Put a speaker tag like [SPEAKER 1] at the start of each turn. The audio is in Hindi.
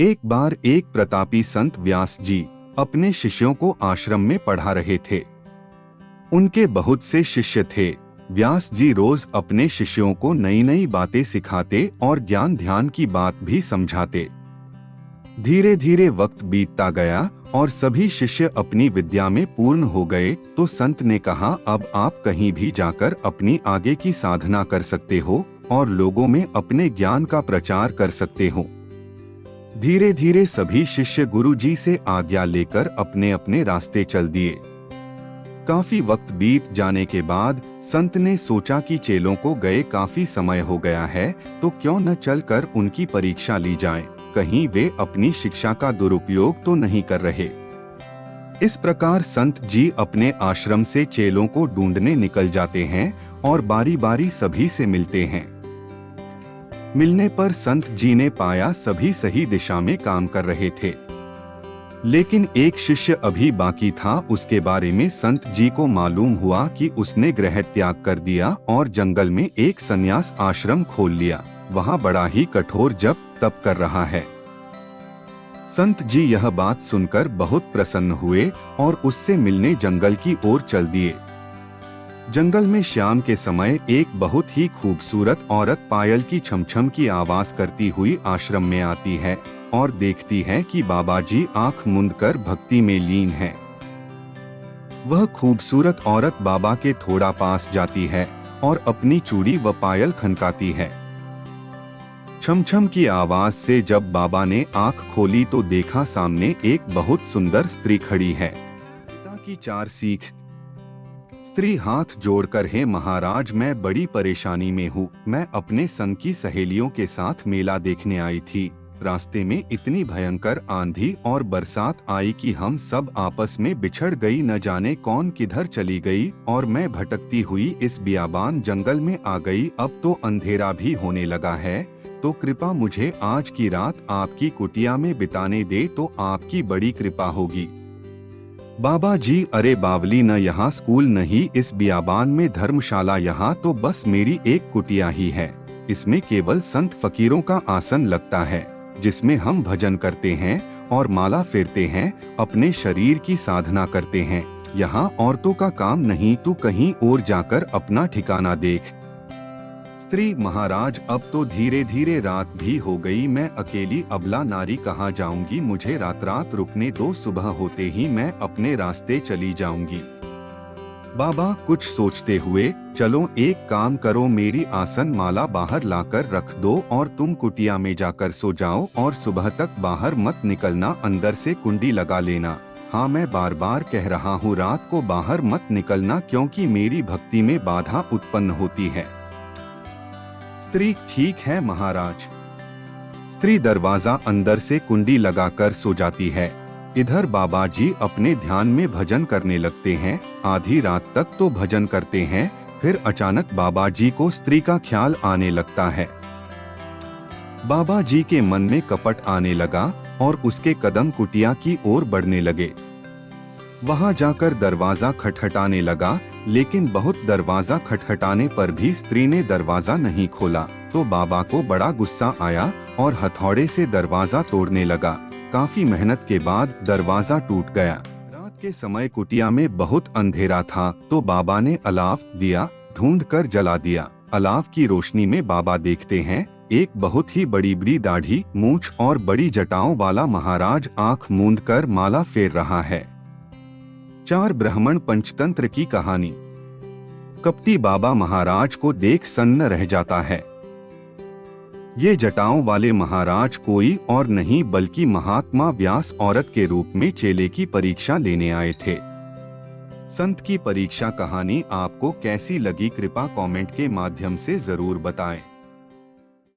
[SPEAKER 1] एक बार एक प्रतापी संत व्यास जी अपने शिष्यों को आश्रम में पढ़ा रहे थे। उनके बहुत से शिष्य थे। व्यास जी रोज अपने शिष्यों को नई नई बातें सिखाते और ज्ञान ध्यान की बात भी समझाते। धीरे धीरे वक्त बीतता गया और सभी शिष्य अपनी विद्या में पूर्ण हो गए तो संत ने कहा, अब आप कहीं भी जाकर अपनी आगे की साधना कर सकते हो और लोगों में अपने ज्ञान का प्रचार कर सकते हो। धीरे धीरे सभी शिष्य गुरु जी से आज्ञा लेकर अपने अपने रास्ते चल दिए। काफी वक्त बीत जाने के बाद संत ने सोचा कि चेलों को गए काफी समय हो गया है तो क्यों न चलकर उनकी परीक्षा ली जाए, कहीं वे अपनी शिक्षा का दुरुपयोग तो नहीं कर रहे। इस प्रकार संत जी अपने आश्रम से चेलों को ढूंढने निकल जाते हैं और बारी बारी सभी से मिलते हैं। मिलने पर संत जी ने पाया सभी सही दिशा में काम कर रहे थे, लेकिन एक शिष्य अभी बाकी था। उसके बारे में संत जी को मालूम हुआ कि उसने गृह त्याग कर दिया और जंगल में एक संन्यास आश्रम खोल लिया। वहां बड़ा ही कठोर जप तप कर रहा है। संत जी यह बात सुनकर बहुत प्रसन्न हुए और उससे मिलने जंगल की ओर चल दिए। जंगल में शाम के समय एक बहुत ही खूबसूरत औरत पायल की छमछम की आवाज करती हुई आश्रम में आती है और देखती है कि बाबा जी आंख मूंदकर भक्ति में लीन हैं। वह खूबसूरत औरत बाबा के थोड़ा पास जाती है और अपनी चूड़ी व पायल खनकाती है। छमछम की आवाज से जब बाबा ने आंख खोली तो देखा सामने एक बहुत सुंदर स्त्री खड़ी है। पिता की 4 सीख। स्त्री हाथ जोड़कर, हे महाराज, मैं बड़ी परेशानी में हूँ। मैं अपने संग की सहेलियों के साथ मेला देखने आई थी। रास्ते में इतनी भयंकर आंधी और बरसात आई कि हम सब आपस में बिछड़ गई। न जाने कौन किधर चली गई और मैं भटकती हुई इस बियाबान जंगल में आ गई। अब तो अंधेरा भी होने लगा है, तो कृपा मुझे आज की रात आपकी कुटिया में बिताने दे तो आपकी बड़ी कृपा होगी। बाबा जी, अरे बावली, न यहाँ स्कूल नहीं, इस बियाबान में धर्मशाला, यहाँ तो बस मेरी एक कुटिया ही है। इसमें केवल संत फकीरों का आसन लगता है जिसमें हम भजन करते हैं और माला फेरते हैं, अपने शरीर की साधना करते हैं। यहाँ औरतों का काम नहीं, तू कहीं और जाकर अपना ठिकाना देख। स्त्री, महाराज, अब तो धीरे धीरे रात भी हो गई। मैं अकेली अबला नारी कहाँ जाऊंगी। मुझे रात रात रुकने दो, सुबह होते ही मैं अपने रास्ते चली जाऊंगी। बाबा कुछ सोचते हुए, चलो एक काम करो, मेरी आसन माला बाहर लाकर रख दो और तुम कुटिया में जाकर सो जाओ और सुबह तक बाहर मत निकलना। अंदर से कुंडी लगा लेना। हाँ, मैं बार बार कह रहा हूँ, रात को बाहर मत निकलना क्योंकि मेरी भक्ति में बाधा उत्पन्न होती है। स्त्री, ठीक है महाराज। स्त्री दरवाजा अंदर से कुंडी लगाकर सो जाती है। इधर बाबा जी अपने ध्यान में भजन करने लगते हैं। आधी रात तक तो भजन करते हैं, फिर अचानक बाबा जी को स्त्री का ख्याल आने लगता है। बाबा जी के मन में कपट आने लगा और उसके कदम कुटिया की ओर बढ़ने लगे। वहां जाकर दरवाजा खटखटाने लगा, लेकिन बहुत दरवाजा खटखटाने पर भी स्त्री ने दरवाजा नहीं खोला तो बाबा को बड़ा गुस्सा आया और हथौड़े से दरवाजा तोड़ने लगा। काफी मेहनत के बाद दरवाजा टूट गया। रात के समय कुटिया में बहुत अंधेरा था तो बाबा ने अलाव दिया ढूंढकर जला दिया। अलाव की रोशनी में बाबा देखते हैं एक बहुत ही बड़ी बड़ी दाढ़ी, मूंछ और बड़ी जटाओं वाला महाराज आंख मूंदकर माला फेर रहा है। 4 ब्राह्मण पंचतंत्र की कहानी। कपटी बाबा महाराज को देख सन्न रह जाता है। ये जटाओं वाले महाराज कोई और नहीं बल्कि महात्मा व्यास औरत के रूप में चेले की परीक्षा लेने आए थे। संत की परीक्षा कहानी आपको कैसी लगी, कृपा कमेंट के माध्यम से जरूर बताएं।